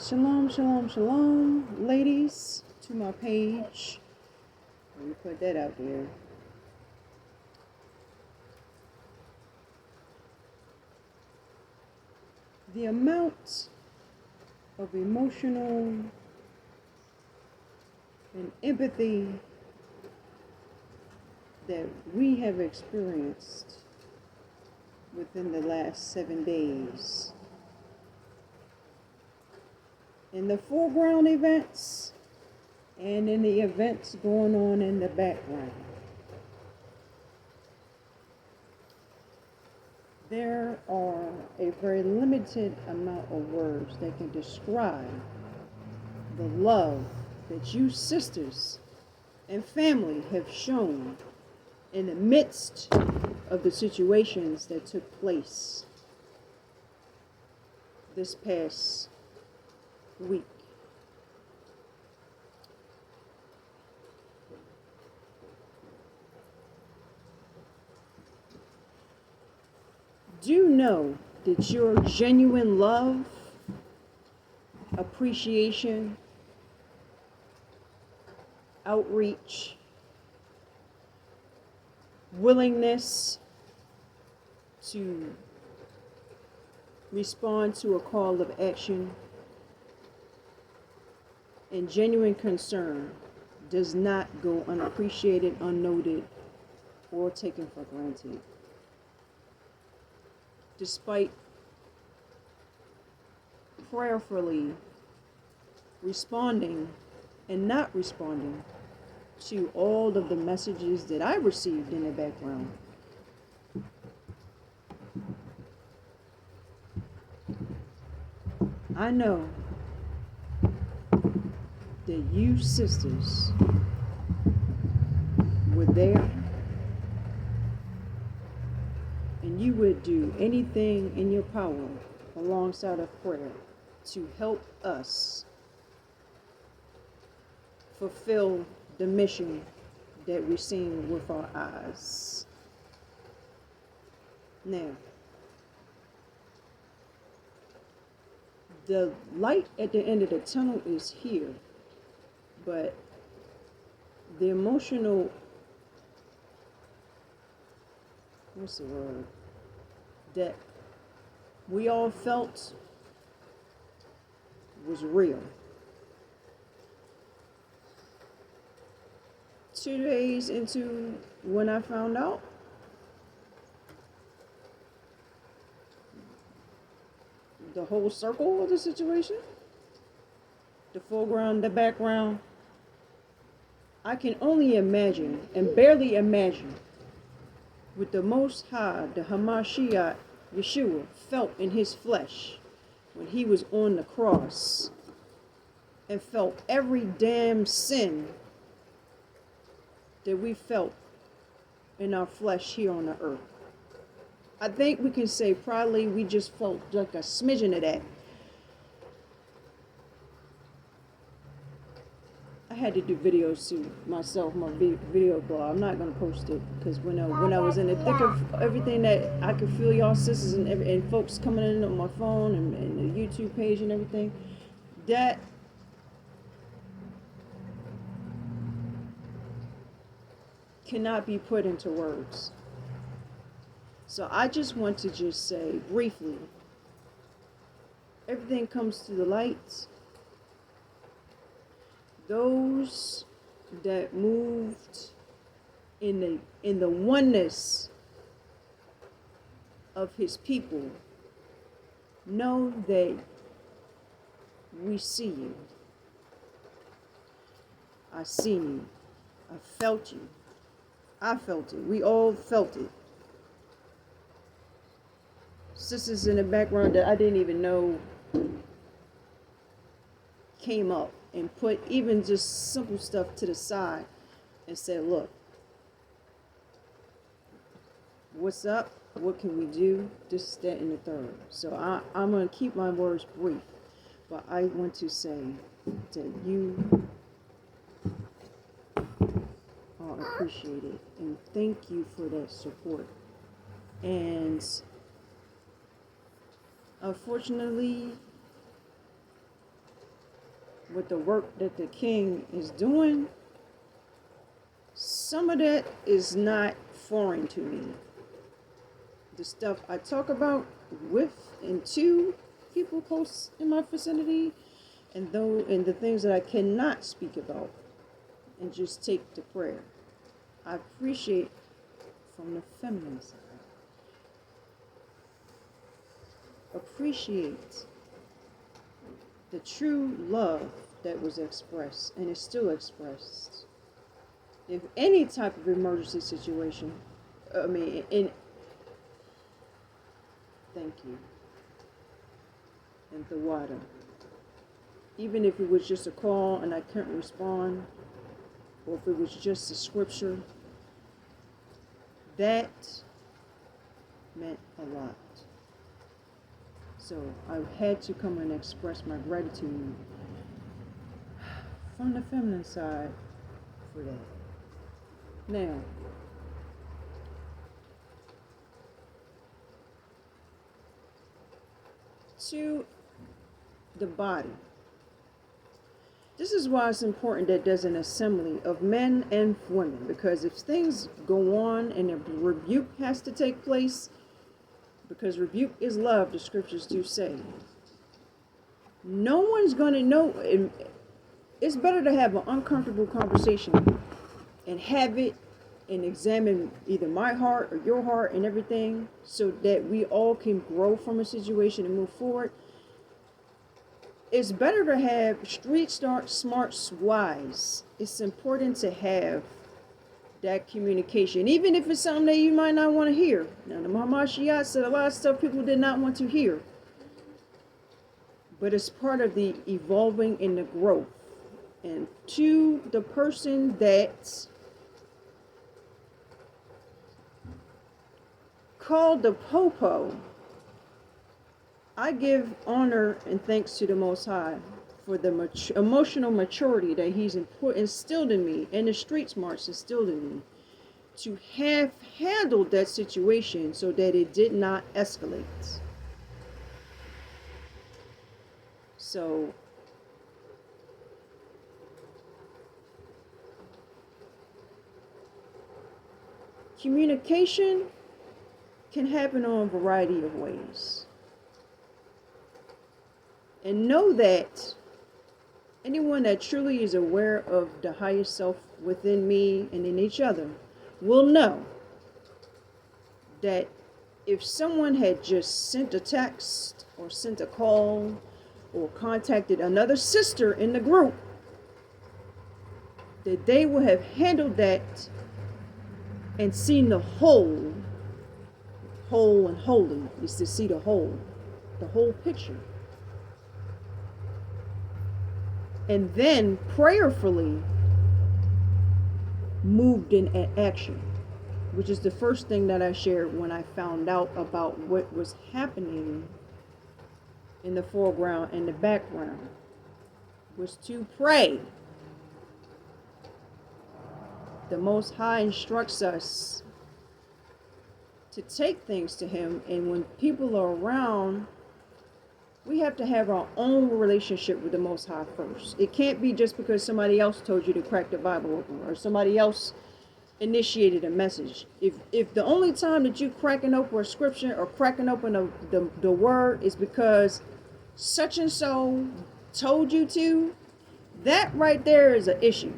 Shalom, shalom, shalom, ladies, to my page. Let me put that out there. The amount of emotional and empathy that we have experienced within the last 7 days in the foreground events and in the events going on in the background. There are a very limited amount of words that can describe the love that you sisters and family have shown in the midst of the situations that took place this past week. Do know that your genuine love, appreciation, outreach, willingness to respond to a call of action, and genuine concern does not go unappreciated, unnoted, or taken for granted. Despite prayerfully responding and not responding to all of the messages that I received in the background, I know that you sisters were there and you would do anything in your power alongside of prayer to help us fulfill the mission that we're seeing with our eyes. Now, the light at the end of the tunnel is here, but the emotional, what's the word, that we all felt was real. 2 days into when I found out, the whole circle of the situation, the foreground, the background, I can only imagine and barely imagine what the Most High, the Hamashiach, Yeshua, felt in his flesh when he was on the cross and felt every damn sin that we felt in our flesh here on the earth. I think we can say probably we just felt like a smidgen of that. I had to do videos to myself, my video blog. I'm not going to post it because when I was in the thick of everything, that I could feel y'all sisters and folks coming in on my phone and the YouTube page and everything, that cannot be put into words. So I just want to just say briefly, everything comes to the light. Those that moved in the oneness of his people know that we see you. I seen you. I felt you. I felt it. We all felt it. Sisters in the background that I didn't even know came up and put even just simple stuff to the side and said, look, what's up? What can we do? This, that, and the third. So I'm going to keep my words brief, but I want to say that you are appreciated and thank you for that support. And unfortunately, with the work that the king is doing, some of that is not foreign to me. The stuff I talk about with and to people close in my vicinity, and the things that I cannot speak about and just take to prayer. I appreciate from the feminine side. Appreciate the true love that was expressed and is still expressed. If any type of emergency situation, thank you, and the water. Even if it was just a call and I couldn't respond, or if it was just a scripture, that meant a lot. So I had to come and express my gratitude from the feminine side for that. Now, to the body. This is why it's important that there's an assembly of men and women, because if things go on and a rebuke has to take place, because rebuke is love, the scriptures do say, no one's going to know. It's better to have an uncomfortable conversation and have it and examine either my heart or your heart and everything, so that we all can grow from a situation and move forward. It's better to have street smarts wise. It's important to have that communication, even if it's something that you might not want to hear. Now, the Muhammad Shia said a lot of stuff people did not want to hear, but it's part of the evolving and the growth. And to the person that called the Popo, I give honor and thanks to the Most High for the emotional maturity that He's instilled in me, and the street smarts instilled in me, to have handled that situation so that it did not escalate. So, communication can happen on a variety of ways. And know that anyone that truly is aware of the higher self within me and in each other will know that if someone had just sent a text or sent a call or contacted another sister in the group, that they would have handled that and seen the whole and holy is to see the whole picture. And then prayerfully moved in action, which is the first thing that I shared when I found out about what was happening in the foreground and the background, was to pray. The Most High instructs us to take things to Him, and when people are around, we have to have our own relationship with the Most High first. It can't be just because somebody else told you to crack the Bible open or somebody else initiated a message. If the only time that you cracking open a scripture or cracking open the word is because such and so told you to, that right there is an issue.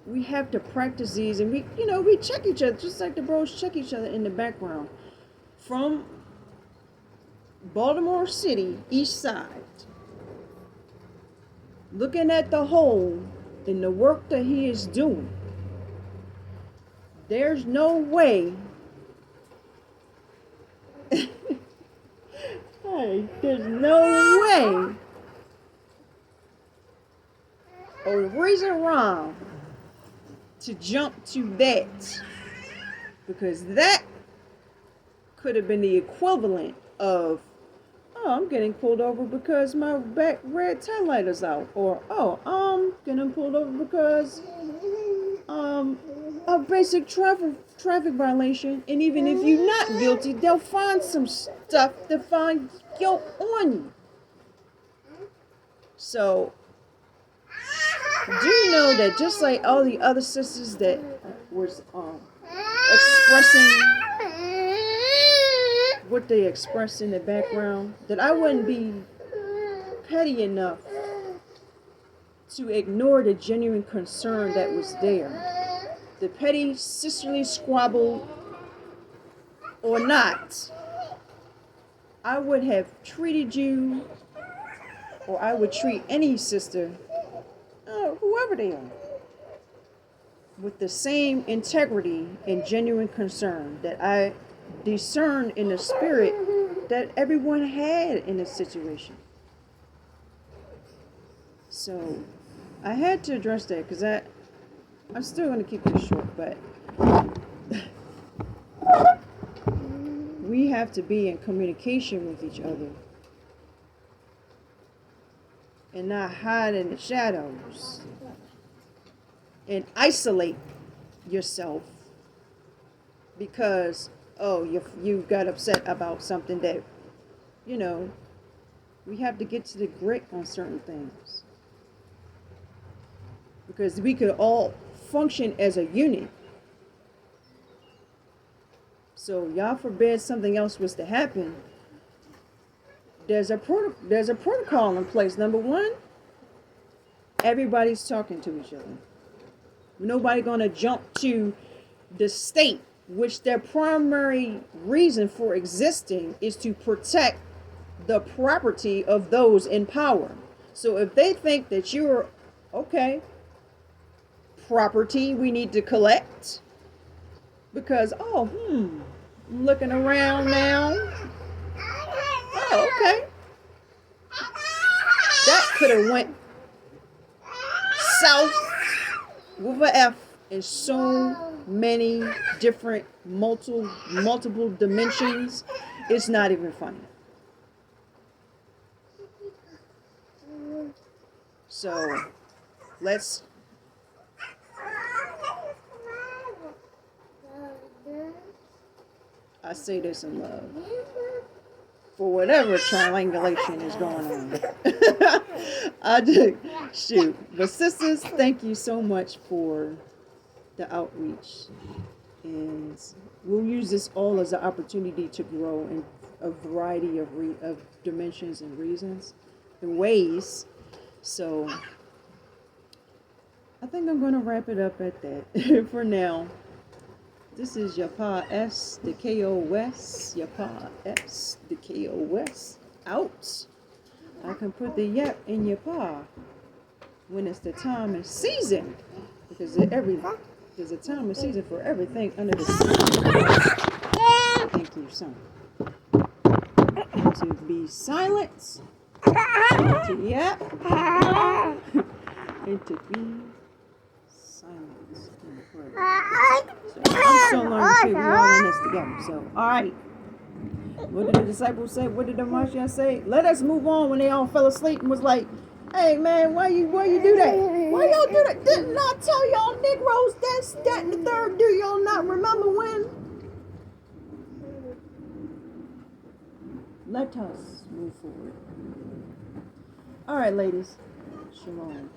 We have to practice these, and we check each other, just like the bros check each other in the background. From Baltimore City, east side, looking at the whole in the work that he is doing, there's no way, there's no way or reason wrong to jump to that, because that could have been the equivalent of, oh, I'm getting pulled over because my back red tail light is out, or oh, I'm getting pulled over because a basic traffic violation. And even if you're not guilty, they'll find some stuff to find guilt on you. So, do you know that just like all the other sisters that was expressing what they expressed in the background, that I wouldn't be petty enough to ignore the genuine concern that was there. The petty sisterly squabble or not, I would have treated you, or I would treat any sister, whoever they are, with the same integrity and genuine concern that I discerned in the spirit that everyone had in this situation. So I had to address that because I'm still going to keep this short, but we have to be in communication with each other and not hide in the shadows and isolate yourself because, you got upset about something that, we have to get to the grit on certain things. Because we could all function as a unit. So, y'all forbid something else was to happen. There's a protocol in place. Number one, everybody's talking to each other. Nobody gonna jump to the state, which their primary reason for existing is to protect the property of those in power. So if they think that you're property we need to collect, because I'm looking around now. Okay. That could have went south with an F in so many different multiple dimensions. It's not even funny. So let's I say this in love. For whatever triangulation is going on. Shoot. But sisters, thank you so much for the outreach. And we'll use this all as an opportunity to grow in a variety of dimensions and reasons and ways. So I think I'm going to wrap it up at that for now. This is Yapa S, the KOS, Yapa S, the KOS, out. I can put the yep in Yapa when it's the time and season, because there's a time and season for everything under the sun. Thank you, son. To be silent, to yep, and to be silent. So I'm so learning too. We all in this together. So, alright. What did the disciples say? What did the Mashiach say? Let us move on when they all fell asleep and was like, hey man, why you do that? Why y'all do that? Didn't I tell y'all Negroes this, that, and the third? Do y'all not remember when? Let us move forward. Alright, ladies. Shalom.